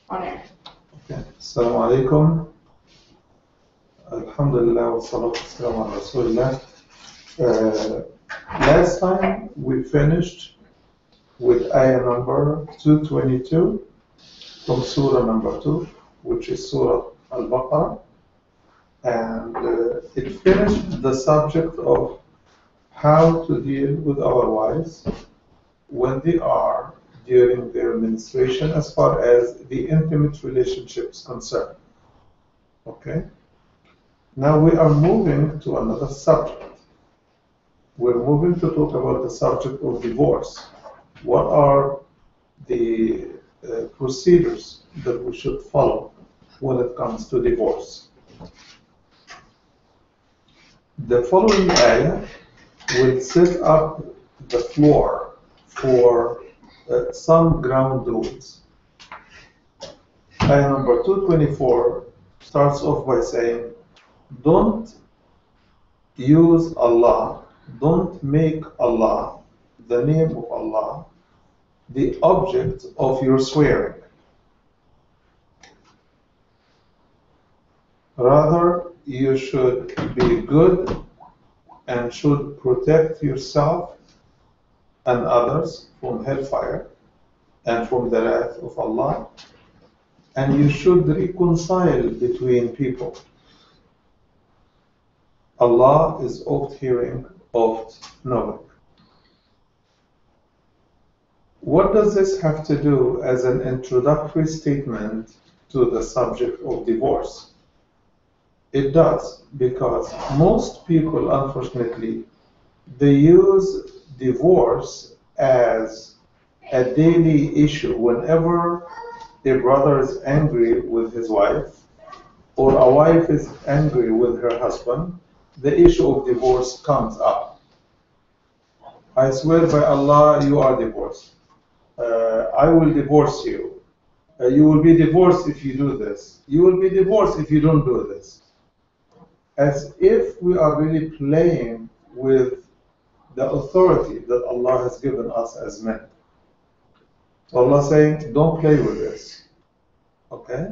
On air. Okay. Assalamu alaikum. Alhamdulillah wa salatu wassalamu ala Rasulillah. Last time we finished with ayah number 222 from Surah number 2, which is Surah Al-Baqarah. And it finished the subject of how to deal with our wives when they are during their menstruation as far as the intimate relationship is concerned. Okay? Now we are moving to another subject. We're moving to talk about the subject of divorce. What are the procedures that we should follow when it comes to divorce? The following ayah will set up the floor for some ground rules. Ayah number 224 starts off by saying, don't use Allah, don't make Allah, the name of Allah, the object of your swearing. Rather, you should be good and should protect yourself and others from hellfire and from the wrath of Allah, and you should reconcile between people. Allah is oft hearing, oft knowing. What does this have to do as an introductory statement to the subject of divorce? It does, because most people, unfortunately, they use divorce as a daily issue. Whenever a brother is angry with his wife, or a wife is angry with her husband, the issue of divorce comes up. I swear by Allah, you are divorced. I will divorce you. You will be divorced if you do this. You will be divorced if you don't do this. As if we are really playing with the authority that Allah has given us as men. So Allah is saying, don't play with this. Okay?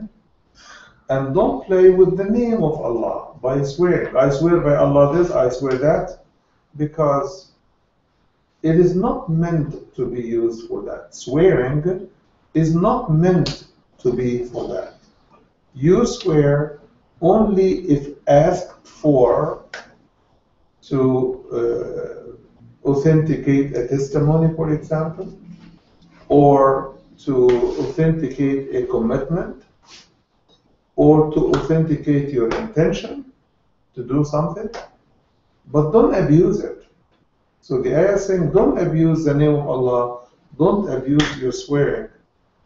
And don't play with the name of Allah by swearing. I swear by Allah this, I swear that, because it is not meant to be used for that. Swearing is not meant to be for that. You swear only if asked for to authenticate a testimony, for example, or to authenticate a commitment, or to authenticate your intention to do something, but don't abuse it. So the ayah is saying, don't abuse the name of Allah, don't abuse your swearing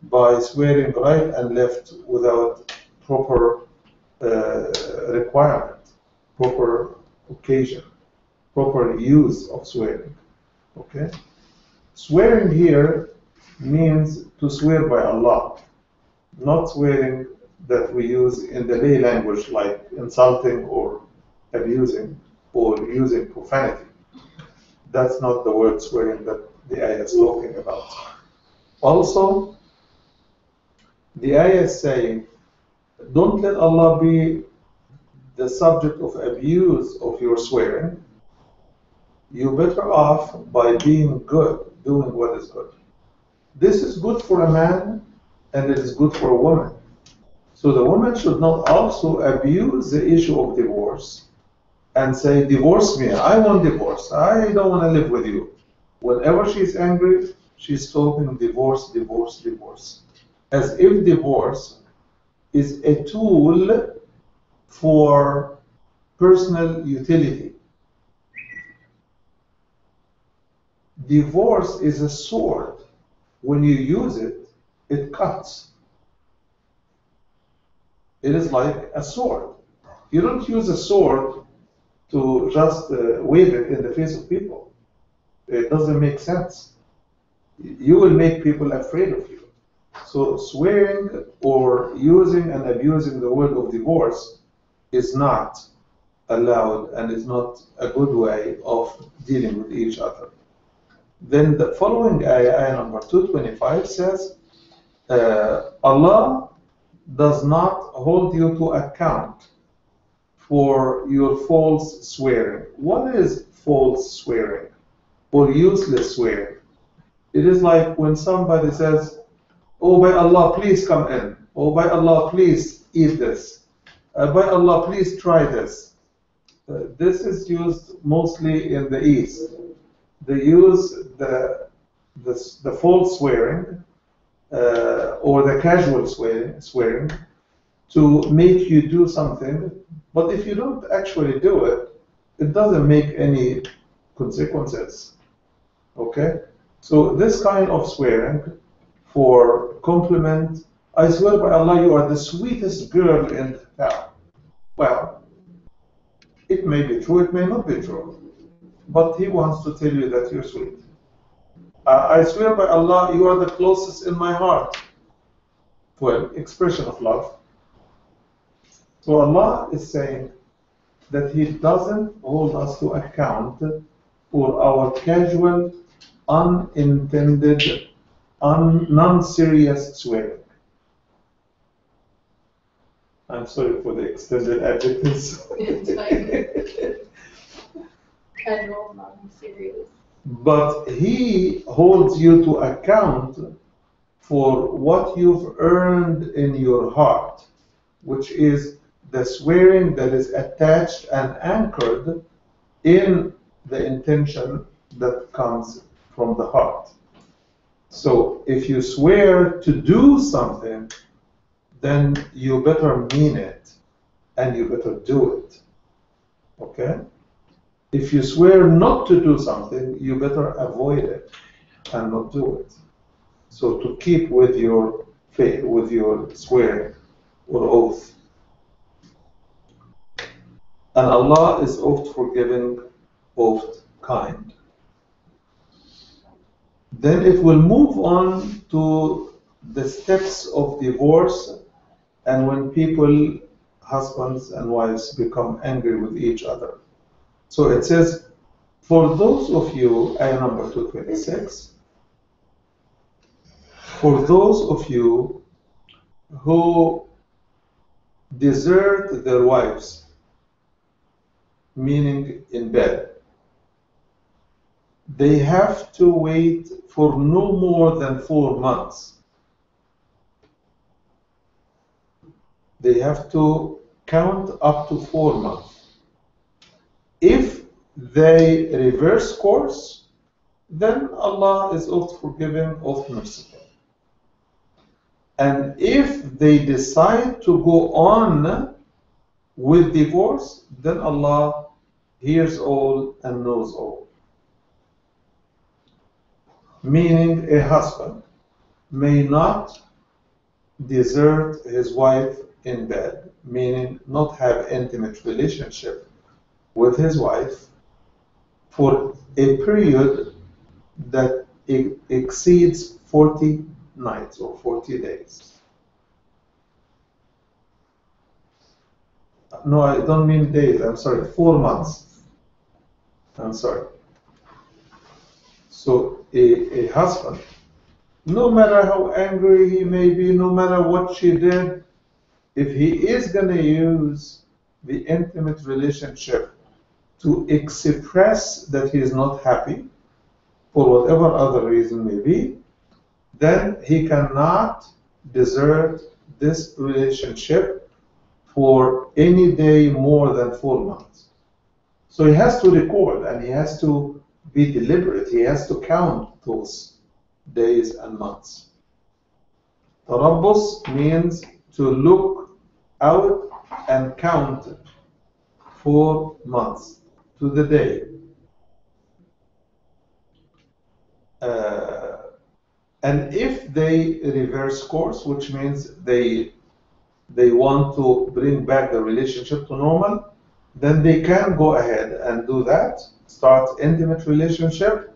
by swearing right and left without proper requirement, proper occasion, proper use of swearing. Okay? Swearing here means to swear by Allah, not swearing that we use in the lay language like insulting or abusing or using profanity. That's not the word swearing that the ayah is talking about. Also, the ayah is saying, don't let Allah be the subject of abuse of your swearing. You're better off by being good, doing what is good. This is good for a man and it is good for a woman. So the woman should not also abuse the issue of divorce and say, divorce me, I want divorce, I don't want to live with you. Whenever she's angry, she's talking divorce, divorce, divorce. As if divorce is a tool for personal utility. Divorce is a sword. When you use it, it cuts. It is like a sword. You don't use a sword to just wave it in the face of people. It doesn't make sense. You will make people afraid of you. So swearing or using and abusing the word of divorce is not allowed and is not a good way of dealing with each other. Then the following ayah, ayah number 225 says, Allah does not hold you to account for your false swearing. What is false swearing or useless swearing? It is like when somebody says, "Oh, by Allah, please come in. Oh, by Allah, please eat this. By Allah, please try this." This is used mostly in the East. They use the false swearing or the casual swearing to make you do something, but if you don't actually do it, it doesn't make any consequences. Okay? So this kind of swearing for compliment, "I swear by Allah, you are the sweetest girl in town." Well, it may be true, it may not be true, but he wants to tell you that you're sweet. "I swear by Allah, you are the closest in my heart." Well, expression of love. So Allah is saying that He doesn't hold us to account for our casual, unintended, non-serious swearing. I'm sorry for the extended adjectives. It's like casual, non-serious. But He holds you to account for what you've earned in your heart, which is the swearing that is attached and anchored in the intention that comes from the heart. So if you swear to do something, then you better mean it and you better do it. Okay? If you swear not to do something, you better avoid it and not do it. So to keep with your faith, with your swearing or oath. And Allah is oft forgiving, oft kind. Then it will move on to the steps of divorce and when people, husbands and wives, become angry with each other. So it says, for those of you, ayah number 226, for those of you who desert their wives, meaning in bed, they have to wait for no more than 4 months. They have to count up to 4 months. If they reverse course, then Allah is oft forgiving, oft merciful. And if they decide to go on with divorce, then Allah hears all and knows all. Meaning a husband may not desert his wife in bed, meaning not have intimate relationship with his wife for a period that exceeds 40 nights or 40 days. No, I don't mean days, I'm sorry, 4 months. I'm sorry. So a husband, no matter how angry he may be, no matter what she did, if he is going to use the intimate relationship to express that he is not happy, for whatever other reason may be, then he cannot desert this relationship for any day more than 4 months. So he has to record and he has to be deliberate. He has to count those days and months. Tarabbus means to look out and count 4 months to the day. And if they reverse course, which means they want to bring back the relationship to normal, then they can go ahead and do that, start intimate relationship.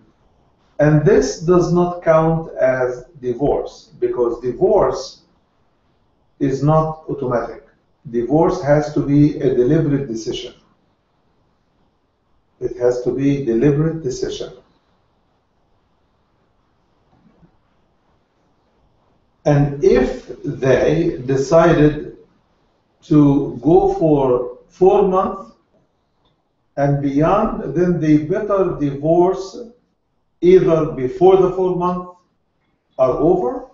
And this does not count as divorce, because divorce is not automatic. Divorce has to be a deliberate decision. It has to be a deliberate decision. And if they decided to go for 4 months and beyond, then they better divorce either before the 4 months are over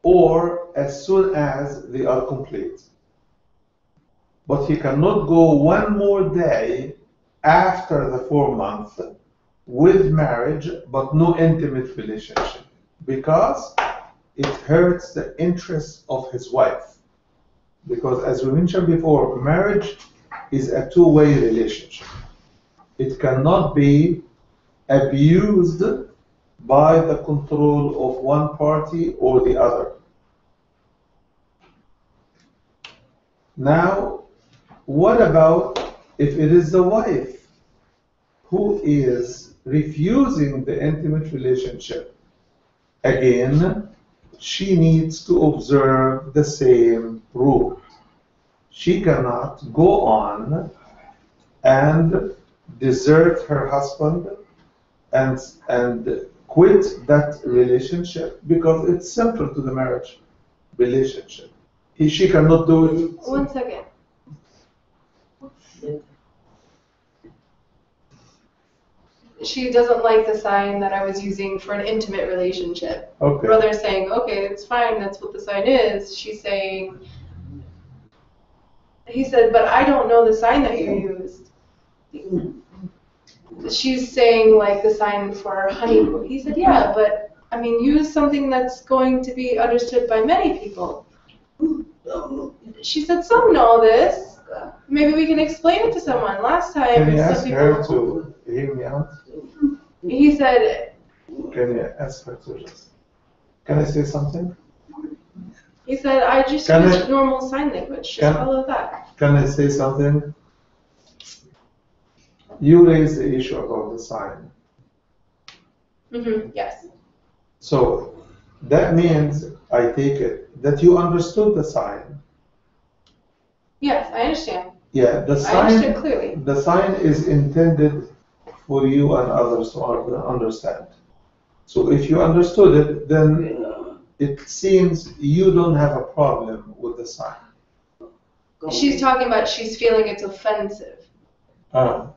or as soon as they are complete. But he cannot go one more day after the 4 months with marriage but no intimate relationship, because it hurts the interests of his wife. Because as we mentioned before, marriage is a two-way relationship. It cannot be abused by the control of one party or the other. Now, what about if it is the wife who is refusing the intimate relationship? Again, she needs to observe the same rule. She cannot go on and desert her husband and quit that relationship because it's central to the marriage relationship. She cannot do it. 1 second. She doesn't like the sign that I was using for an intimate relationship. Okay. Brother's saying, okay, it's fine, that's what the sign is. She's saying, he said, but I don't know the sign that you used. She's saying like the sign for honeymoon. He said, yeah, but I mean, use something that's going to be understood by many people. She said, some know this. Maybe we can explain it to someone. Last time, Can you some ask people. her to hear me out? He said. Can you ask her to just? Can I say something? He said, I just use normal sign language. Just follow that. Can I say something? You raised the issue about the sign. Mm-hmm. Yes. So that means, I take it, that you understood the sign. Yes, I understand. Yeah, the sign. I understood clearly. The sign is intended for you and others to understand. So if you understood it, then it seems you don't have a problem with the sign. She's talking about she's feeling it's offensive. I'm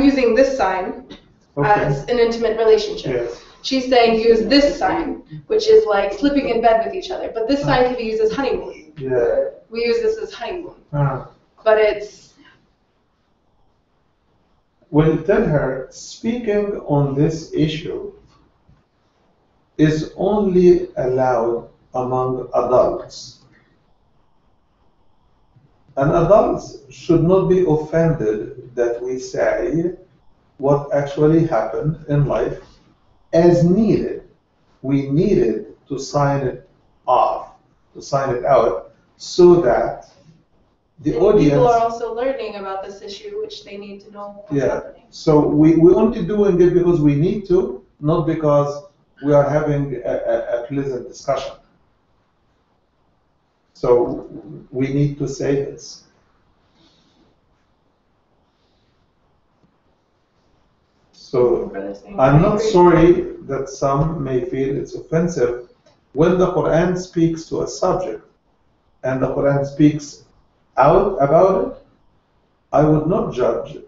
using this sign as an intimate relationship. Yes. She's saying use this sign, which is like sleeping in bed with each other. But this sign can be used as honeymoon. Yeah. We use this as honeymoon. But it's... Well, tell her, speaking on this issue is only allowed among adults. And adults should not be offended that we say what actually happened in life as needed. We needed to sign it off, to sign it out, so that the audience... People are also learning about this issue, which they need to know what's happening. So we're only doing it because we need to, not because we are having a pleasant discussion. So we need to say this. So I'm not sorry that some may feel it's offensive. When the Quran speaks to a subject and the Quran speaks out about it, I would not judge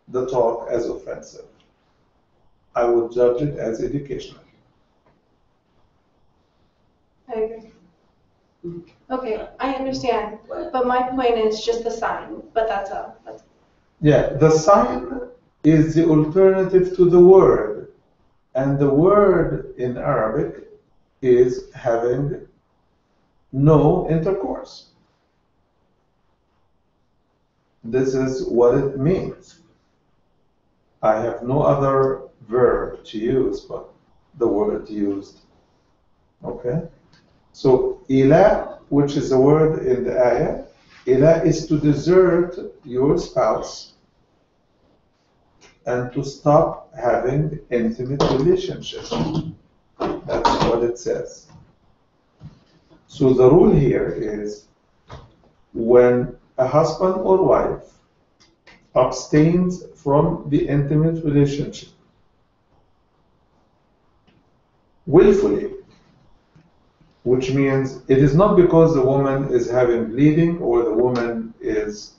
the talk as offensive. I would judge it as educational. I agree. Okay, I understand, but my point is just the sign, but that's all. Yeah, the sign is the alternative to the word, and the word in Arabic is having no intercourse. This is what it means. I have no other verb to use but the word used. Okay? So, ila, which is the word in the ayah, ila is to desert your spouse and to stop having intimate relationships. That's what it says. So the rule here is when a husband or wife abstains from the intimate relationship willfully, which means it is not because the woman is having bleeding or the woman is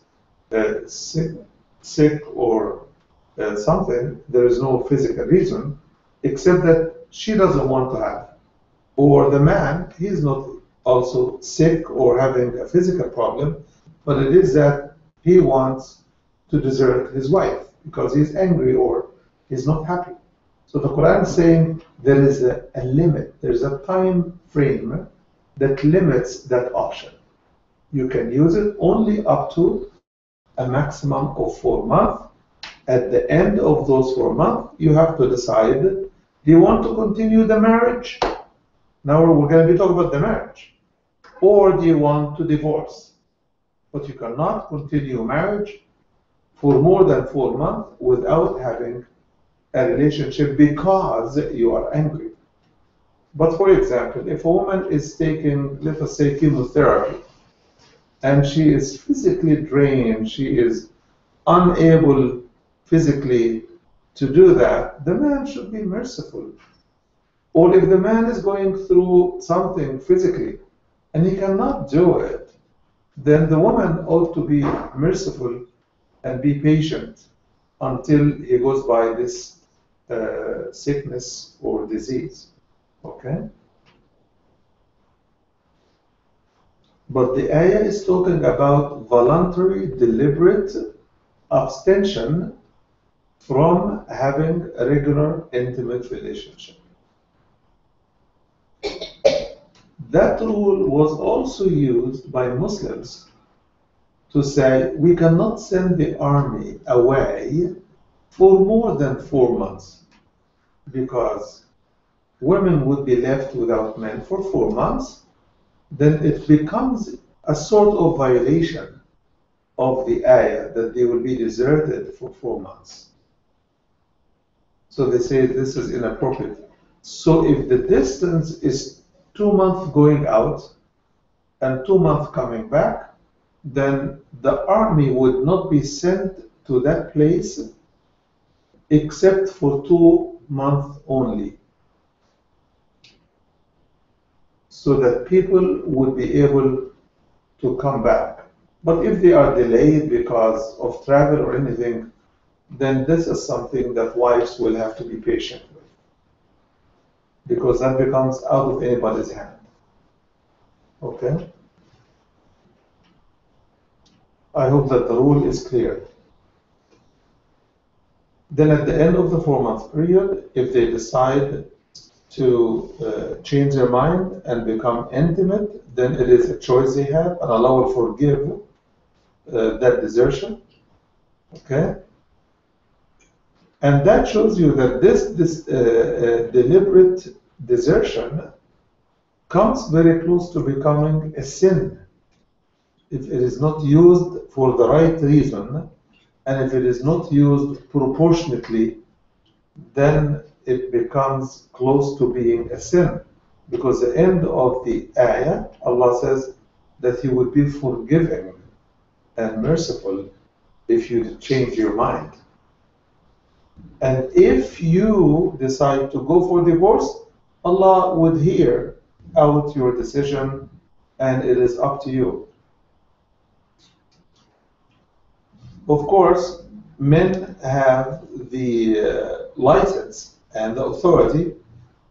sick or something. There is no physical reason except that she doesn't want to have. Or the man, he's not also sick or having a physical problem, but it is that he wants to desert his wife because he's angry or he's not happy. So the Quran is saying there is a limit, there's a time frame that limits that option. You can use it only up to a maximum of 4 months. At the end of those 4 months, you have to decide, do you want to continue the marriage? Now we're going to be talking about the marriage. Or do you want to divorce? But you cannot continue marriage for more than 4 months without having a relationship because you are angry. But for example, if a woman is taking, let us say, chemotherapy, and she is physically drained, she is unable physically to do that, the man should be merciful. Or if the man is going through something physically and he cannot do it, then the woman ought to be merciful and be patient until he goes by this sickness or disease. Okay? But the ayah is talking about voluntary, deliberate abstention from having a regular, intimate relationship. That rule was also used by Muslims to say we cannot send the army away for more than 4 months because women would be left without men for 4 months. Then it becomes a sort of violation of the ayah that they will be deserted for 4 months. So they say this is inappropriate. So if the distance is 2 months going out and 2 months coming back, then the army would not be sent to that place except for 2 months only, so that people would be able to come back. But if they are delayed because of travel or anything, then this is something that wives will have to be patient with, because that becomes out of anybody's hand. Okay? I hope that the rule is clear. Then at the end of the 4-month period, if they decide to change their mind and become intimate, then it is a choice they have, and Allah will forgive that desertion. Okay? And that shows you that this deliberate desertion comes very close to becoming a sin if it is not used for the right reason, and if it is not used proportionately, then it becomes close to being a sin. Because the end of the ayah, Allah says that He would be forgiving and merciful if you change your mind. And if you decide to go for divorce, Allah would hear out your decision, and it is up to you. Of course, men have the license and the authority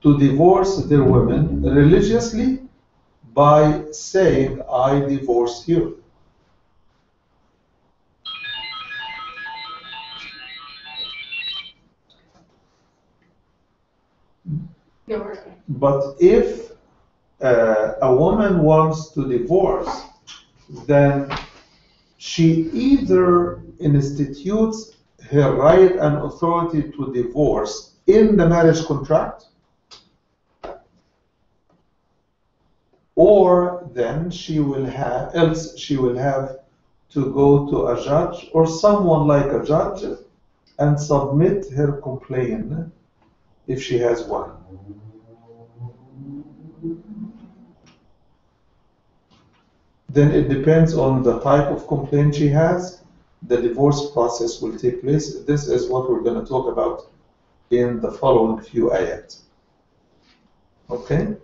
to divorce their women religiously by saying, I divorce you. But if a woman wants to divorce, then she either institutes her right and authority to divorce in the marriage contract, or then she will have to go to a judge or someone like a judge and submit her complaint if she has one. Then it depends on the type of complaint she has. The divorce process will take place. This is what we're going to talk about in the following few ayats. Okay?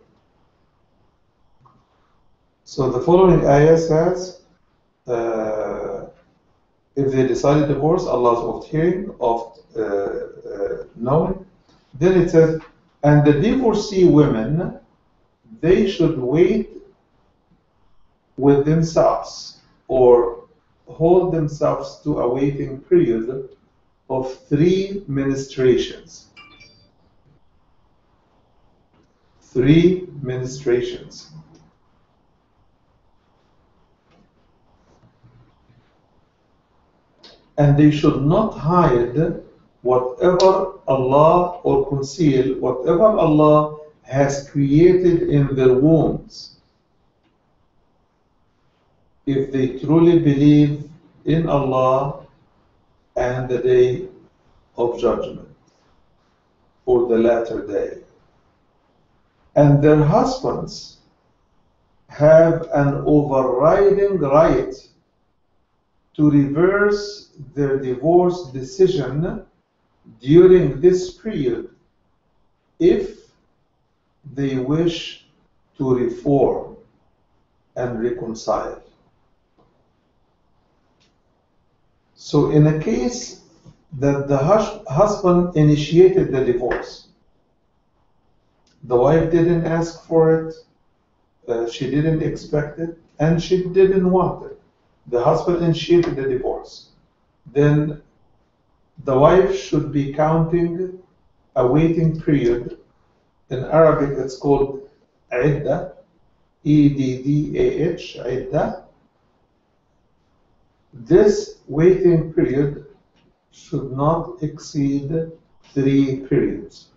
So the following ayah says, if they decide to divorce, Allah is oft hearing, oft knowing. Then it says, and the divorcee women, they should wait with themselves or hold themselves to a waiting period of 3 ministrations. 3 ministrations. And they should not hide whatever Allah or conceal whatever Allah has created in their wombs, if they truly believe in Allah and the day of judgment, or the latter day. And their husbands have an overriding right to reverse their divorce decision during this period if they wish to reform and reconcile. So in a case that the husband initiated the divorce, the wife didn't ask for it, she didn't expect it, and she didn't want it. The husband initiated the divorce. Then the wife should be counting a waiting period. In Arabic, it's called iddah, E-D-D-A-H, iddah. This waiting period should not exceed 3 periods.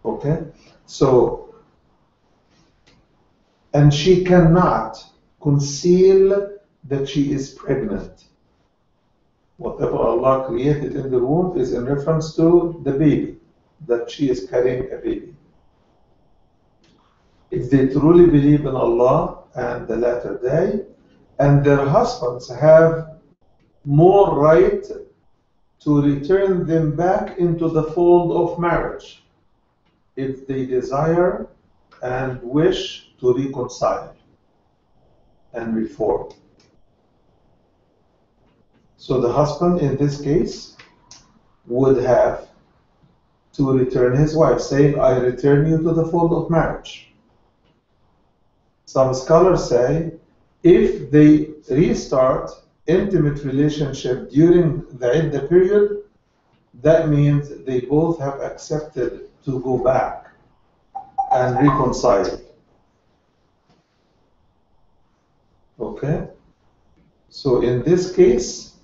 Okay? So, and she cannot conceal that she is pregnant. Whatever Allah created in the womb is in reference to the baby, that she is carrying a baby. If they truly believe in Allah and the latter day, and their husbands have more right to return them back into the fold of marriage, if they desire and wish to reconcile and reform. So the husband in this case would have to return his wife, saying, I return you to the fold of marriage. Some scholars say, if they restart intimate relationship during the iddah period, that means they both have accepted to go back and reconcile. Okay? So in this case,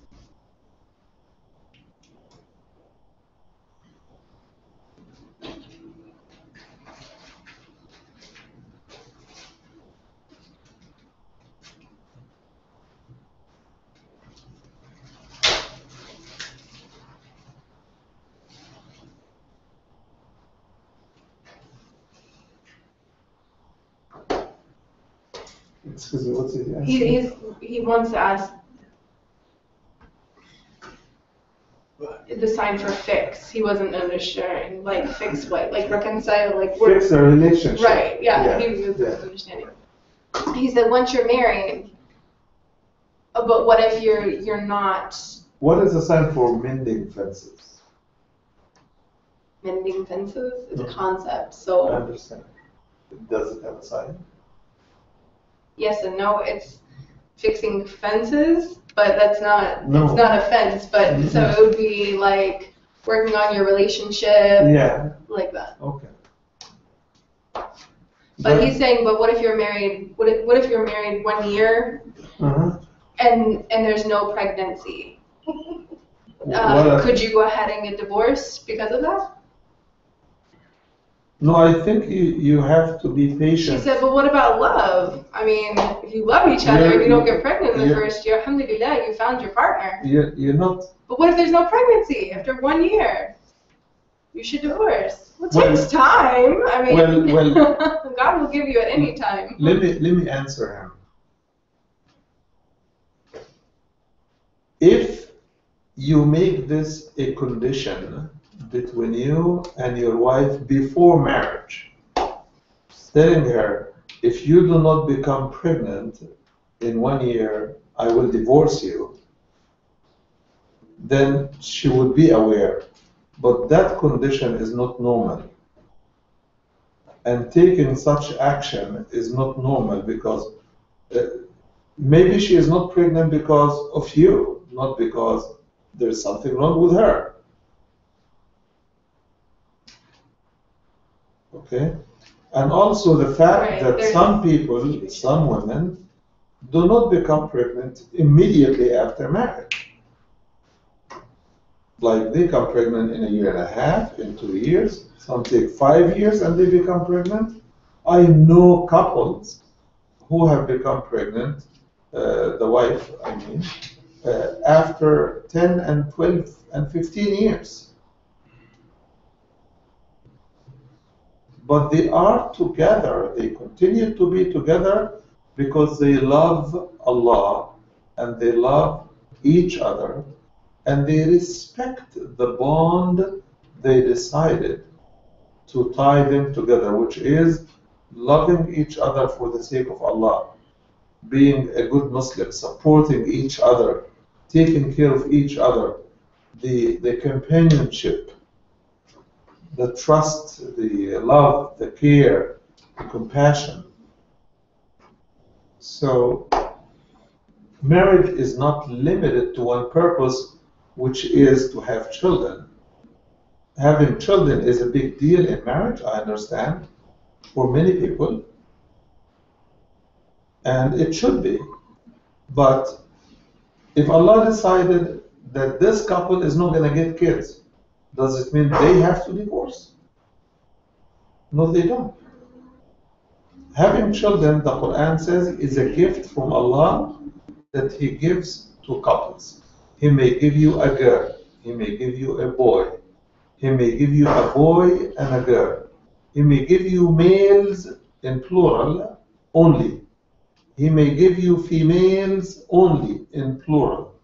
excuse me, what's it? He wants to ask the sign for fix. He wasn't understanding, like fix what, like reconcile, like fix a relationship. Right? Yeah, he was understanding. He said once you're married, but what if you're not? What is the sign for mending fences? Mending fences is a concept. So I understand. Does it have a sign? Yes and no. It's fixing fences, but that's not. No. It's not a fence. But so it would be like working on your relationship. Yeah. Like that. Okay. But he's saying, but what if you're married? What if you're married 1 year and there's no pregnancy? Could you go ahead and get divorced because of that? No, I think you have to be patient. She said, but what about love? I mean, if you love each other and you don't get pregnant in the first year, alhamdulillah, you found your partner. You're not. But what if there's no pregnancy after 1 year? You should divorce. Well, it takes time. I mean, God will give you at any time. Let me answer him. If you make this a condition between you and your wife before marriage, telling her, if you do not become pregnant in 1 year, I will divorce you, then she would be aware. But that condition is not normal. And taking such action is not normal because maybe she is not pregnant because of you, not because there's something wrong with her. Okay? And also the fact that some people, some women, do not become pregnant immediately after marriage. Like they come pregnant in 1.5 years, in 2 years, some take 5 years and they become pregnant. I know couples who have become pregnant, the wife, I mean, after 10 and 12 and 15 years. But they are together, they continue to be together because they love Allah and they love each other and they respect the bond they decided to tie them together, which is loving each other for the sake of Allah, being a good Muslim, supporting each other, taking care of each other, the companionship, the trust, the love, the care, the compassion. So marriage is not limited to one purpose, which is to have children. Having children is a big deal in marriage, I understand, for many people, and it should be. But if Allah decided that this couple is not going to get kids, does it mean they have to divorce? No, they don't. Having children, the Quran says, is a gift from Allah that He gives to couples. He may give you a girl, He may give you a boy, He may give you a boy and a girl, He may give you males in plural only, He may give you females only in plural.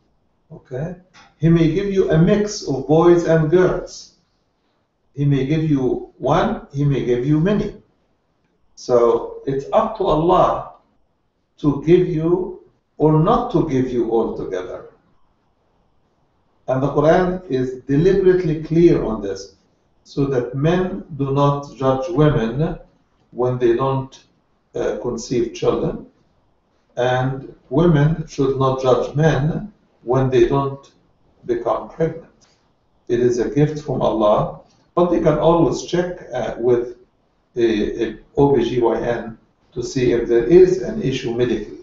Okay? He may give you a mix of boys and girls. He may give you one, He may give you many. So it's up to Allah to give you or not to give you all together. And the Quran is deliberately clear on this, so that men do not judge women when they don't conceive children, and women should not judge men when they don't become pregnant. It is a gift from Allah, but they can always check with a OBGYN to see if there is an issue medically.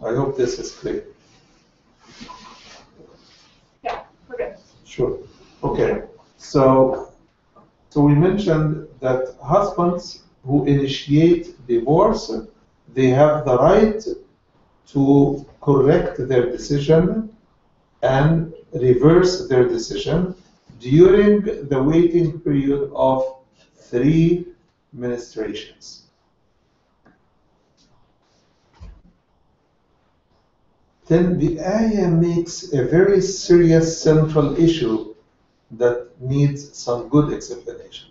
I hope this is clear. Yeah, we're good. Sure. Okay. So we mentioned that husbands who initiate divorce, they have the right to correct their decision and reverse their decision during the waiting period of 3 ministrations. Then the ayah makes a very serious central issue that needs some good explanation.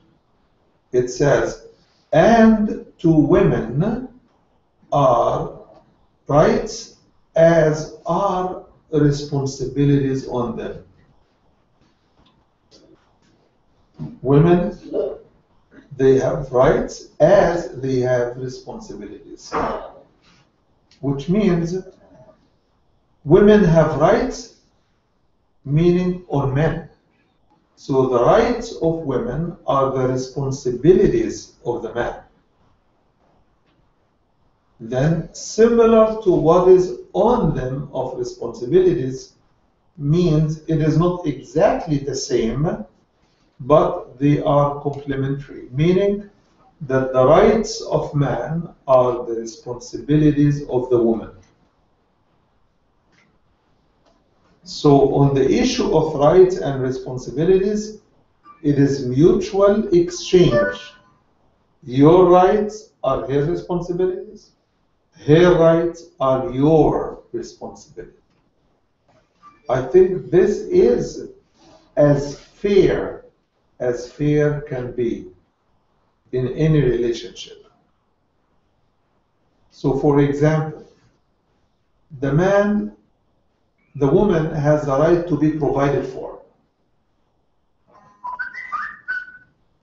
It says, and to women are rights as are responsibilities on them. Women, they have rights as they have responsibilities, which means women have rights, meaning on men. So the rights of women are the responsibilities of the man. Then, similar to what is on them of responsibilities, means it is not exactly the same, but they are complementary, meaning that the rights of man are the responsibilities of the woman. So on the issue of rights and responsibilities, it is mutual exchange. Your rights are her responsibilities, Her rights are your responsibility. I think this is as fair can be in any relationship. So, for example, the woman has the right to be provided for.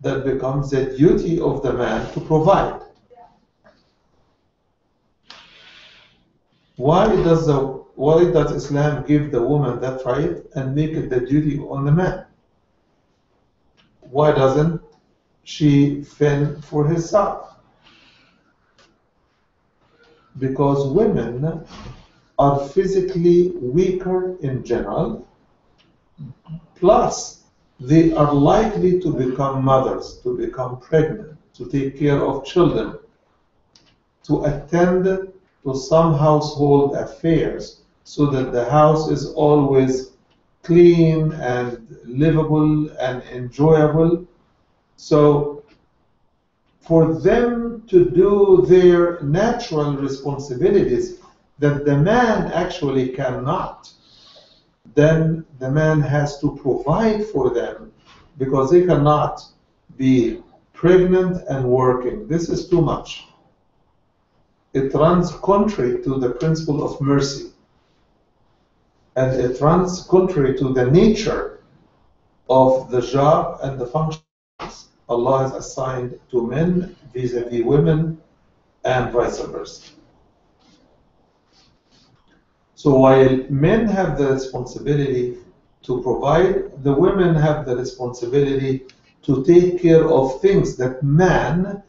That becomes the duty of the man to provide. Why does Islam give the woman that right and make it the duty on the man? Why doesn't she fend for herself? Because women are physically weaker in general, plus they are likely to become mothers, to become pregnant, to take care of children, to attend to some household affairs so that the house is always clean and livable and enjoyable. So for them to do their natural responsibilities that the man actually cannot, then the man has to provide for them because they cannot be pregnant and working. This is too much. It runs contrary to the principle of mercy. And it runs contrary to the nature of the job and the functions Allah has assigned to men vis-a-vis women and vice versa. So while men have the responsibility to provide, the women have the responsibility to take care of things that man,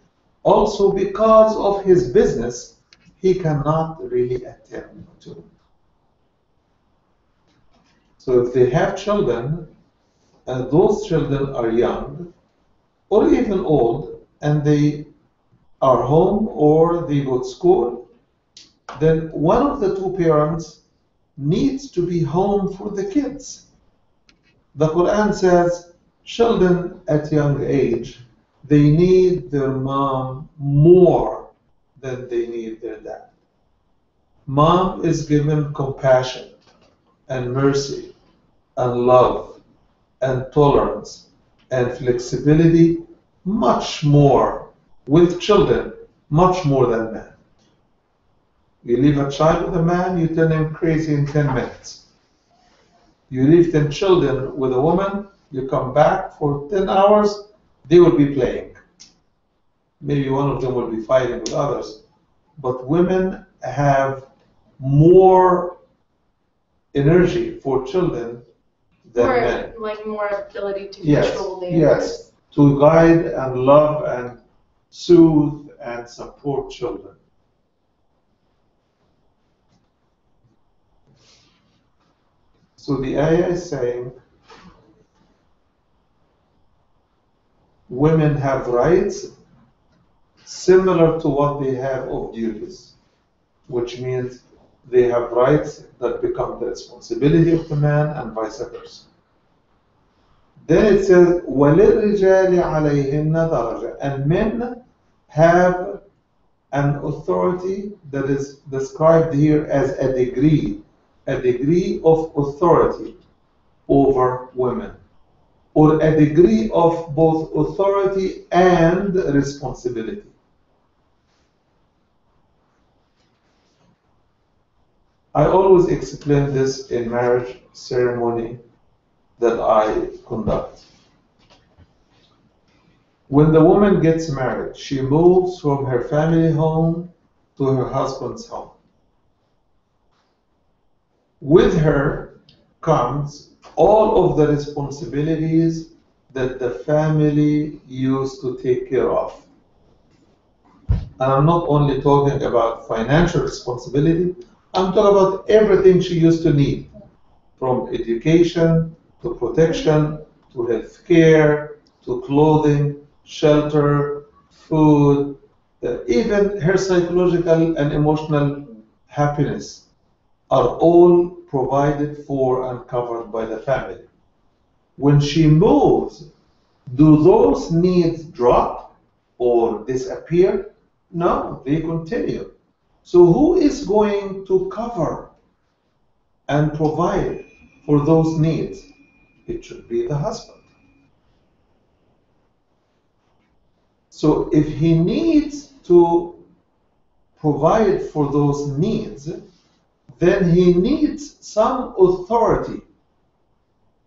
also because of his business, he cannot really attend to. So if they have children, and those children are young, or even old, and they are home or they go to school, then one of the two parents needs to be home for the kids. The Quran says children at young age, they need their mom more than they need their dad. Mom is given compassion and mercy and love and tolerance and flexibility much more with children, much more than men. You leave a child with a man, you turn him crazy in 10 minutes. You leave 10 children with a woman, you come back for 10 hours, they will be playing. Maybe one of them will be fighting with others. But women have more energy for children than men. Like more ability to control the Yes, to guide and love and soothe and support children. So the ayah is saying women have rights similar to what they have of duties, which means they have rights that become the responsibility of the man and vice versa. Then it says, وَلِلْرِجَالِ عَلَيْهِنَّ دَرَجَةٌ, and men have an authority that is described here as a degree of authority over women, or a degree of both authority and responsibility. I always explain this in marriage ceremony that I conduct. When the woman gets married, she moves from her family home to her husband's home. With her comes all of the responsibilities that the family used to take care of. And I'm not only talking about financial responsibility, I'm talking about everything she used to need, from education to protection to health care to clothing, shelter, food, even her psychological and emotional happiness are all provided for and covered by the family. When she moves, do those needs drop or disappear? No, they continue. So who is going to cover and provide for those needs? It should be the husband. So if he needs to provide for those needs, then he needs some authority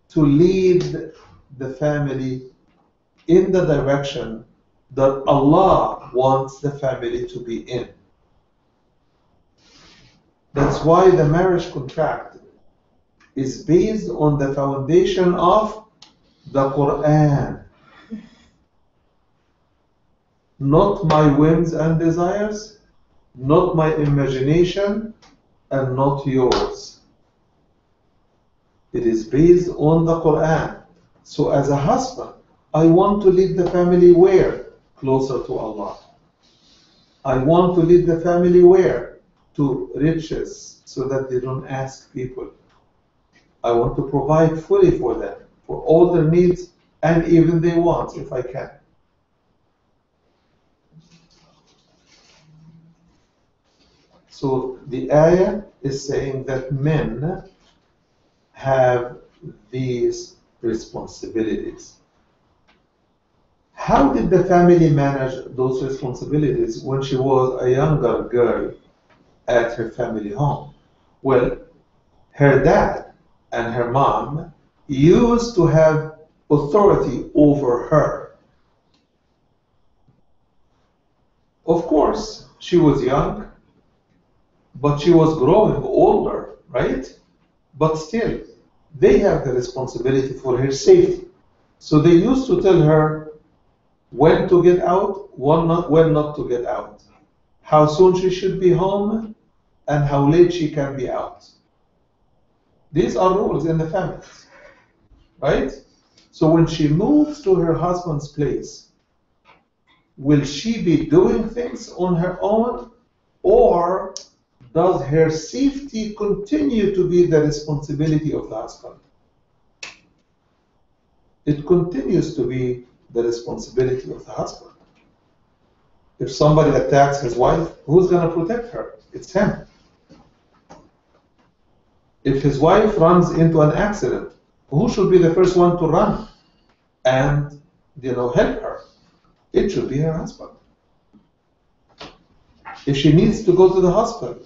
to lead the family in the direction that Allah wants the family to be in. That's why the marriage contract is based on the foundation of the Quran. Not my whims and desires, not my imagination, and not yours. It is based on the Quran. So as a husband, I want to lead the family where? Closer to Allah. I want to lead the family where? To riches, so that they don't ask people. I want to provide fully for them, for all their needs, and even their wants, if I can. So the ayah is saying that men have these responsibilities. How did the family manage those responsibilities when she was a younger girl at her family home? Well, her dad and her mom used to have authority over her. Of course, she was young, but she was growing older, right? But still, they have the responsibility for her safety. So they used to tell her when to get out, when not to get out, how soon she should be home, and how late she can be out. These are rules in the families, right? So when she moves to her husband's place, will she be doing things on her own, or does her safety continue to be the responsibility of the husband? It continues to be the responsibility of the husband. If somebody attacks his wife, who's going to protect her? It's him. If his wife runs into an accident, who should be the first one to run and help her? It should be her husband. If she needs to go to the hospital,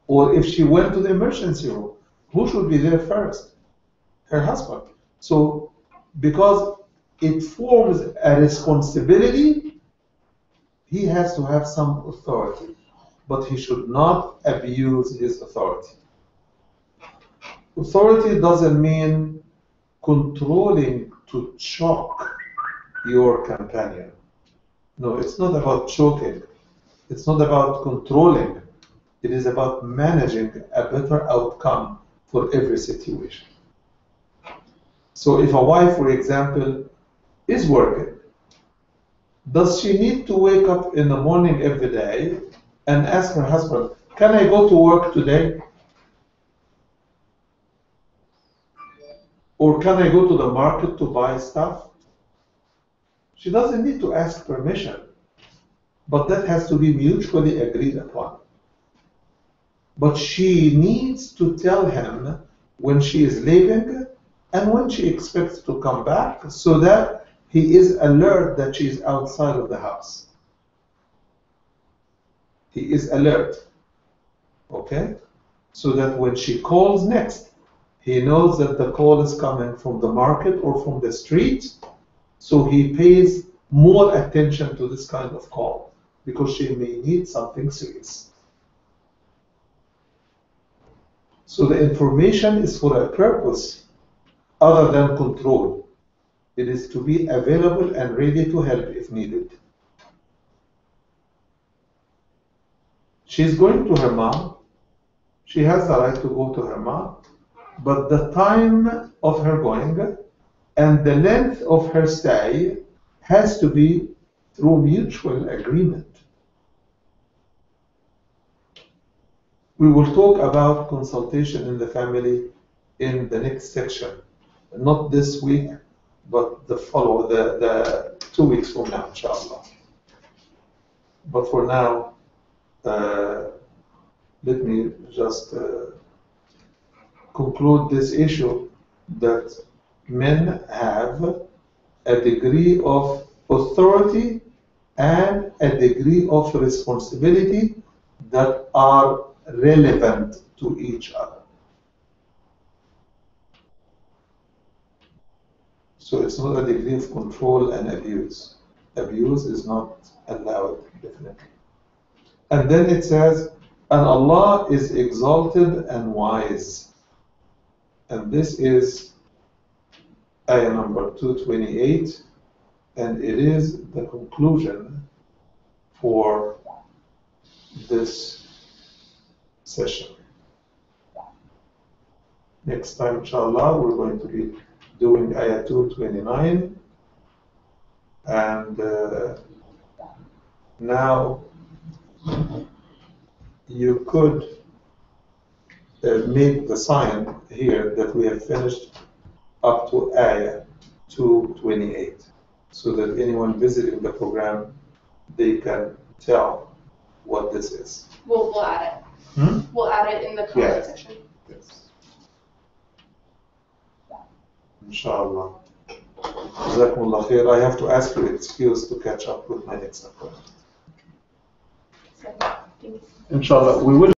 or if she went to the emergency room, who should be there first? Her husband. So, because it forms a responsibility, he has to have some authority, but he should not abuse his authority. Authority doesn't mean controlling to choke your companion. No, it's not about choking. It's not about controlling. It is about managing a better outcome for every situation. So if a wife, for example, is working, does she need to wake up in the morning every day and ask her husband, can I go to work today? Or can I go to the market to buy stuff? She doesn't need to ask permission, but that has to be mutually agreed upon. But she needs to tell him when she is leaving and when she expects to come back, so that he is alert that she is outside of the house. He is alert, okay? So that when she calls next, he knows that the call is coming from the market or from the street, so he pays more attention to this kind of call, because she may need something serious. So the information is for a purpose other than control. It is to be available and ready to help if needed. She's going to her mom. She has the right to go to her mom, but the time of her going and the length of her stay has to be through mutual agreement. We will talk about consultation in the family in the next section. Not this week, but the 2 weeks from now, inshallah. But for now, let me just conclude this issue that men have a degree of authority and a degree of responsibility that are relevant to each other. So it's not a degree of control and abuse. Abuse is not allowed, definitely. And then it says, and Allah is exalted and wise. And this is ayah number 228, and it is the conclusion for this session. Next time, inshallah, we're going to be doing ayah 229. And now you could make the sign here that we have finished up to ayah 228, so that anyone visiting the program, they can tell what this is. We'll add it. We'll add it in the comment section. Yes. Inshallah. Jazakumullah khair. I have to ask your excuse to catch up with my next appointment. So, thank you. Inshallah, we will